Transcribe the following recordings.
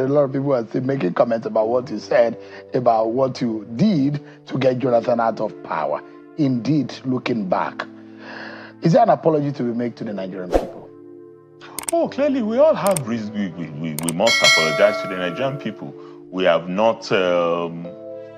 A lot of people are still making comments about what you said, about what you did to get Jonathan out of power. Indeed, looking back, is there an apology to be made to the Nigerian people? Oh, clearly, we all have reasons. We must apologize to the Nigerian people. We have not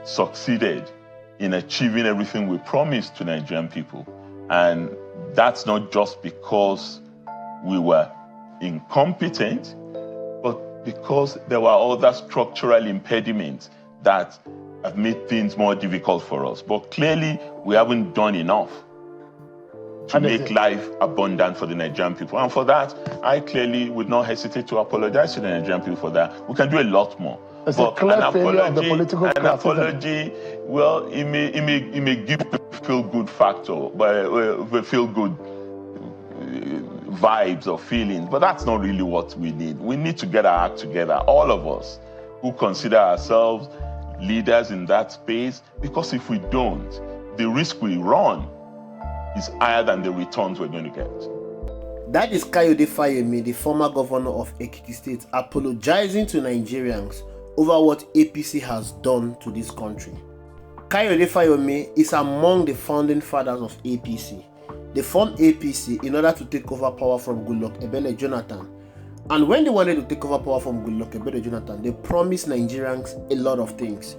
succeeded in achieving everything we promised to Nigerian people. And that's not just because we were incompetent, but because there were other structural impediments that have made things more difficult for us. But clearly, we haven't done enough to make life abundant for the Nigerian people. And for that, I clearly would not hesitate to apologize to the Nigerian people for that. We can do a lot more. It's a clear failure of the political class. An apology, well, it may give the feel-good factor, but feel-good vibes or feelings, but that's not really what we need. We need to get our act together, all of us who consider ourselves leaders in that space, because if we don't, the risk we run is higher than the returns we're going to get. That is Kayode Fayemi, the former governor of Ekiti State, apologizing to Nigerians over what APC has done to this country. Kayode Fayemi is among the founding fathers of APC. They formed APC in order to take over power from Goodluck Ebele Jonathan. And when they wanted to take over power from Goodluck Ebele Jonathan, they promised Nigerians a lot of things.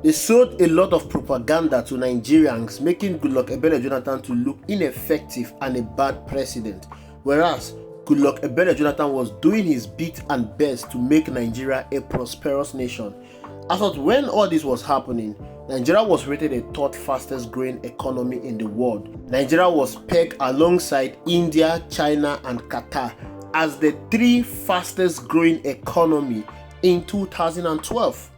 They sold a lot of propaganda to Nigerians, making Goodluck Ebele Jonathan to look ineffective and a bad president. Whereas Goodluck Ebele Jonathan was doing his bit and best to make Nigeria a prosperous nation. As of when all this was happening, Nigeria was rated the third fastest growing economy in the world. Nigeria was pegged alongside India, China, and Qatar as the three fastest growing economy in 2012.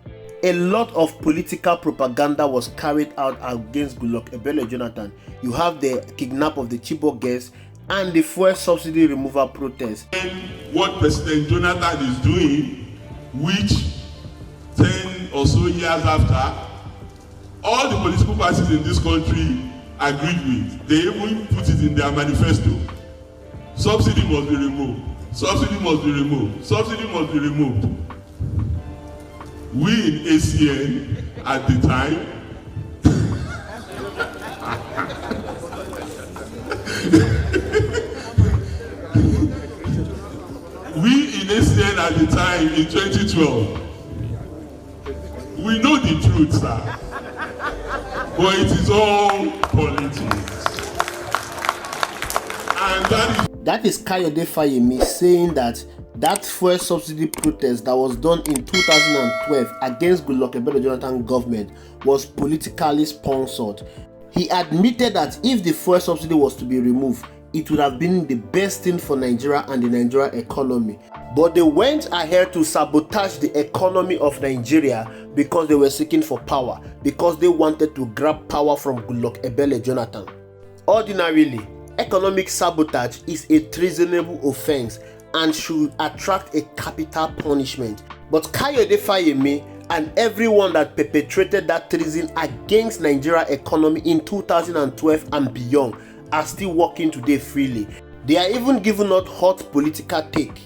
A lot of political propaganda was carried out against Goodluck Ebele Jonathan. You have the kidnap of the Chibok girls and the fuel subsidy removal protest. What President Jonathan is doing, which 10 or so years after, all the political parties in this country agreed with. They even put it in their manifesto. Subsidy must be removed. Subsidy must be removed. Subsidy must be removed. We in ACN at the time in 2012, we know the truth, sir, but it is all politics. And that is Kayode Fayemi saying that fuel subsidy protest that was done in 2012 against Goodluck Ebele Jonathan government was politically sponsored. He admitted that if the fuel subsidy was to be removed, it would have been the best thing for Nigeria and the Nigeria economy. But they went ahead to sabotage the economy of Nigeria because they were seeking for power, because they wanted to grab power from Goodluck Ebele Jonathan. Ordinarily, economic sabotage is a treasonable offense and should attract a capital punishment. But Kayode Fayemi and everyone that perpetrated that treason against Nigeria economy in 2012 and beyond are still working today freely. They are even giving out hot political take.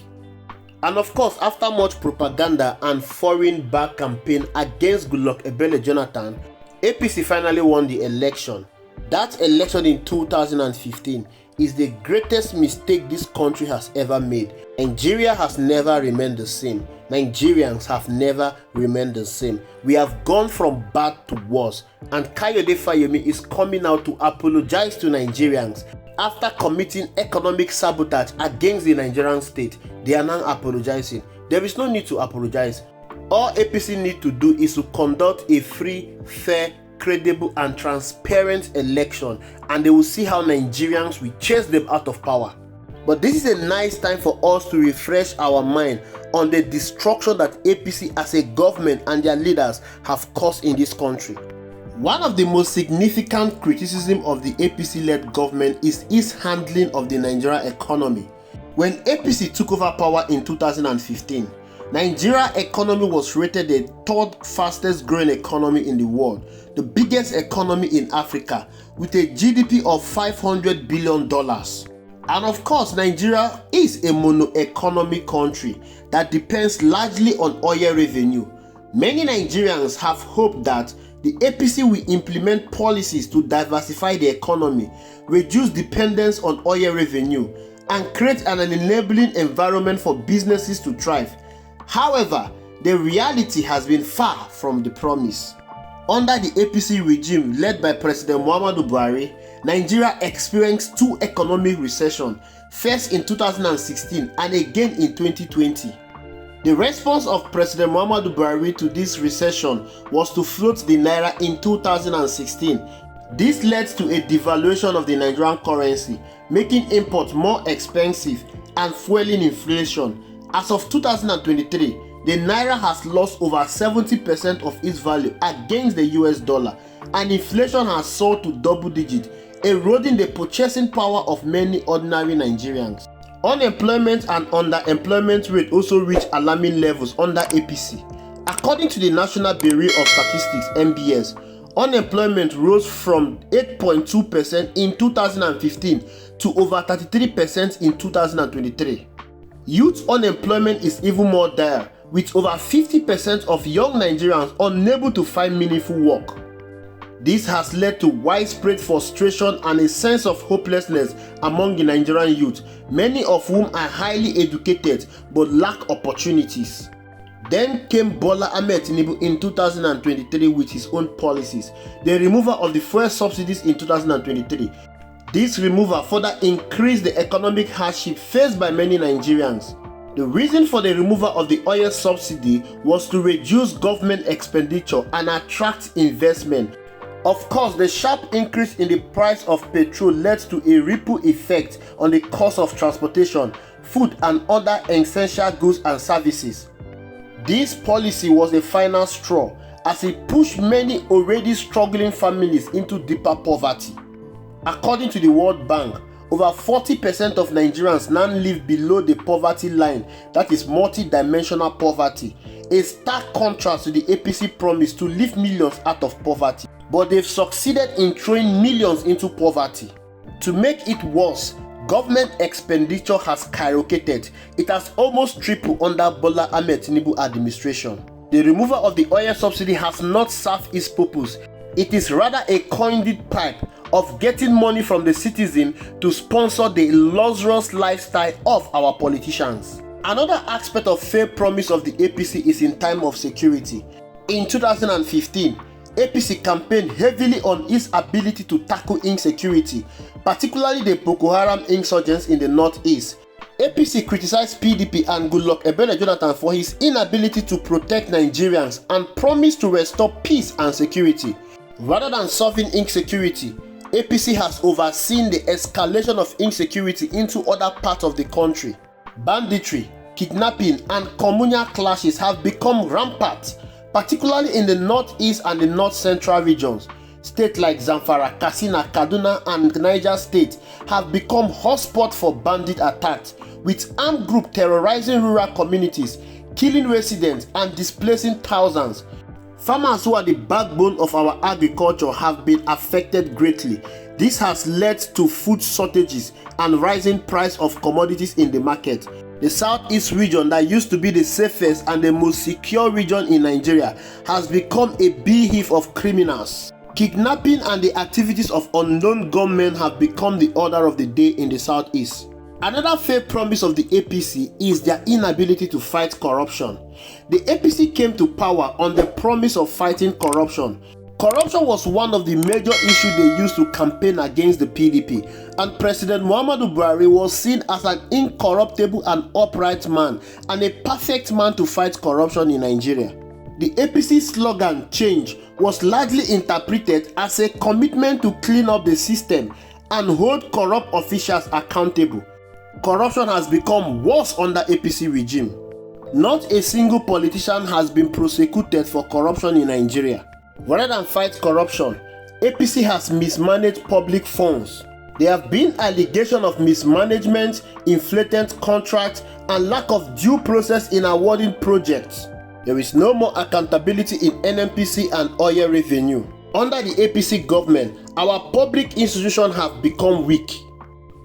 And of course, after much propaganda and foreign back campaign against Goodluck Ebele Jonathan, APC finally won the election. That election in 2015 is the greatest mistake this country has ever made. Nigeria has never remained the same. Nigerians have never remained the same. We have gone from bad to worse, and Kayode Fayemi is coming out to apologize to Nigerians. After committing economic sabotage against the Nigerian state, they are now apologizing. There is no need to apologize. All APC need to do is to conduct a free, fair, credible and transparent election, and they will see how Nigerians will chase them out of power. But this is a nice time for us to refresh our mind on the destruction that APC as a government and their leaders have caused in this country. One of the most significant criticism of the APC-led government is its handling of the Nigeria economy. When APC took over power in 2015, Nigeria economy was rated the third fastest growing economy in the world, the biggest economy in Africa, with a GDP of $500 billion. And of course, Nigeria is a mono-economy country that depends largely on oil revenue. Many Nigerians have hoped that the APC will implement policies to diversify the economy, reduce dependence on oil revenue, and create an enabling environment for businesses to thrive. However, the reality has been far from the promise. Under the APC regime led by President Muhammadu Buhari, Nigeria experienced two economic recessions, first in 2016 and again in 2020. The response of President Muhammadu Buhari to this recession was to float the naira in 2016. This led to a devaluation of the Nigerian currency, making imports more expensive and fueling inflation. As of 2023, the naira has lost over 70% of its value against the US dollar, and inflation has soared to double digits, eroding the purchasing power of many ordinary Nigerians. Unemployment and underemployment rate also reached alarming levels under APC. According to the National Bureau of Statistics (NBS), unemployment rose from 8.2% in 2015 to over 33% in 2023. Youth unemployment is even more dire, with over 50% of young Nigerians unable to find meaningful work. This has led to widespread frustration and a sense of hopelessness among the Nigerian youth, many of whom are highly educated but lack opportunities. Then came Bola Ahmed Tinubu in 2023 with his own policies, the removal of the fuel subsidies in 2023. This removal further increased the economic hardship faced by many Nigerians. The reason for the removal of the oil subsidy was to reduce government expenditure and attract investment. Of course, the sharp increase in the price of petrol led to a ripple effect on the cost of transportation, food, and other essential goods and services. This policy was a final straw as it pushed many already struggling families into deeper poverty. According to the World Bank, over 40% of Nigerians now live below the poverty line, that is multi-dimensional poverty, a stark contrast to the APC promise to lift millions out of poverty. But they've succeeded in throwing millions into poverty. To make it worse, government expenditure has skyrocketed. It has almost tripled under Bola Ahmed Tinubu administration. The removal of the oil subsidy has not served its purpose. It is rather a conduit pipe of getting money from the citizen to sponsor the luxurious lifestyle of our politicians. Another aspect of failed promise of the APC is in time of security. In 2015, APC campaigned heavily on its ability to tackle insecurity, particularly the Boko Haram insurgents in the northeast. APC criticized PDP and Goodluck Ebele Jonathan for his inability to protect Nigerians and promised to restore peace and security. Rather than solving insecurity, APC has overseen the escalation of insecurity into other parts of the country. Banditry, kidnapping, and communal clashes have become rampant, particularly in the northeast and the north-central regions. States like Zamfara, Katsina, Kaduna, and Niger State have become hotspots for bandit attacks, with armed groups terrorizing rural communities, killing residents, and displacing thousands. Farmers, who are the backbone of our agriculture, have been affected greatly. This has led to food shortages and rising price of commodities in the market. The southeast region, that used to be the safest and the most secure region in Nigeria, has become a beehive of criminals. Kidnapping and the activities of unknown gunmen have become the order of the day in the southeast. Another failed promise of the APC is their inability to fight corruption. The APC came to power on the promise of fighting corruption. Corruption was one of the major issues they used to campaign against the PDP, and President Muhammadu Buhari was seen as an incorruptible and upright man and a perfect man to fight corruption in Nigeria. The APC slogan "Change" was largely interpreted as a commitment to clean up the system and hold corrupt officials accountable. Corruption has become worse under APC regime. Not a single politician has been prosecuted for corruption in Nigeria. Rather than fight corruption, APC has mismanaged public funds. There have been allegations of mismanagement, inflated contracts, and lack of due process in awarding projects. There is no more accountability in NNPC and oil revenue. Under the APC government, our public institutions have become weak.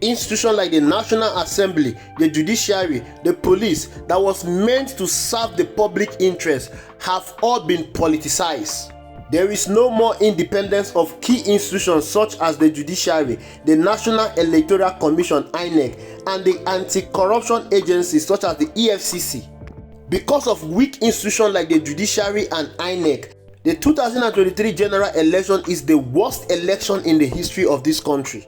Institutions like the National Assembly, the judiciary, the police that was meant to serve the public interest have all been politicized. There is no more independence of key institutions such as the judiciary, the National Electoral Commission (INEC), and the anti-corruption agencies such as the EFCC. Because of weak institutions like the judiciary and INEC, the 2023 general election is the worst election in the history of this country.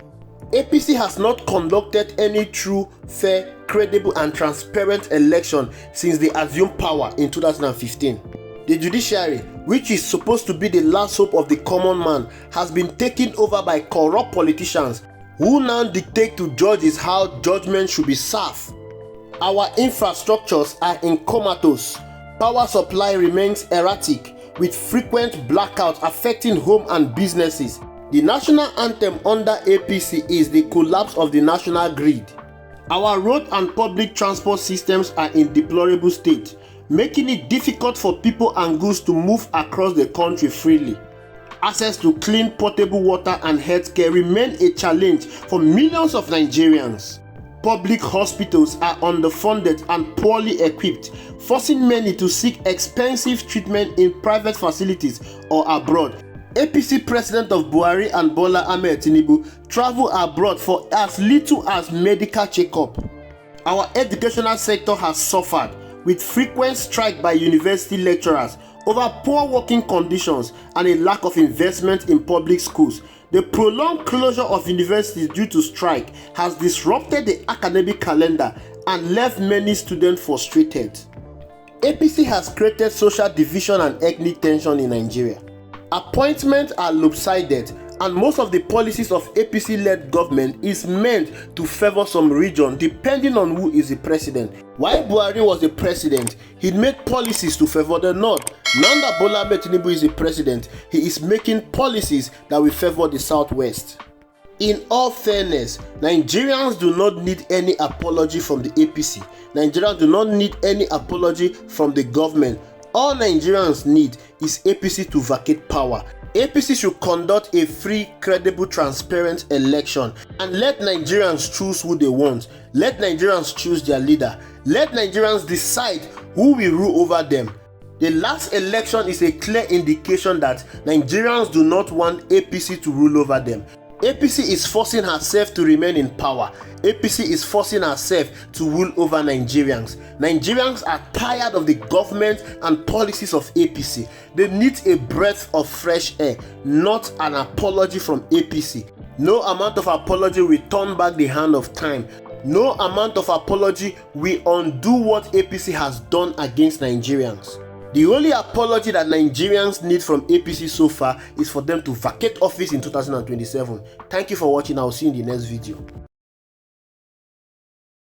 APC has not conducted any true, fair, credible and transparent election since they assumed power in 2015. The judiciary, which is supposed to be the last hope of the common man, has been taken over by corrupt politicians who now dictate to judges how judgment should be served. Our infrastructures are in comatose. Power supply remains erratic, with frequent blackouts affecting home and businesses. The national anthem under APC is the collapse of the national grid. Our road and public transport systems are in deplorable state, making it difficult for people and goods to move across the country freely. Access to clean potable water and healthcare remain a challenge for millions of Nigerians. Public hospitals are underfunded and poorly equipped, forcing many to seek expensive treatment in private facilities or abroad. APC President of Buhari and Bola Ahmed Tinubu travel abroad for as little as medical checkup. Our educational sector has suffered, with frequent strike by university lecturers over poor working conditions and a lack of investment in public schools. The prolonged closure of universities due to strike has disrupted the academic calendar and left many students frustrated. APC has created social division and ethnic tension in Nigeria. Appointments are lopsided, and most of the policies of APC-led government is meant to favor some region depending on who is the president. While Buhari was the president, he made policies to favor the north. Now that Bola Ahmed Tinubu is the president, he is making policies that will favor the southwest. In all fairness, Nigerians do not need any apology from the APC. Nigerians do not need any apology from the government. All Nigerians need is APC to vacate power. APC should conduct a free, credible, transparent election and let Nigerians choose who they want. Let Nigerians choose their leader. Let Nigerians decide who will rule over them. The last election is a clear indication that Nigerians do not want APC to rule over them. APC is forcing herself to remain in power. APC is forcing herself to rule over Nigerians. Nigerians are tired of the government and policies of APC. They need a breath of fresh air, not an apology from APC. No amount of apology will turn back the hand of time. No amount of apology will undo what APC has done against Nigerians. The only apology that Nigerians need from APC so far is for them to vacate office in 2027. Thank you for watching. I will see you in the next video.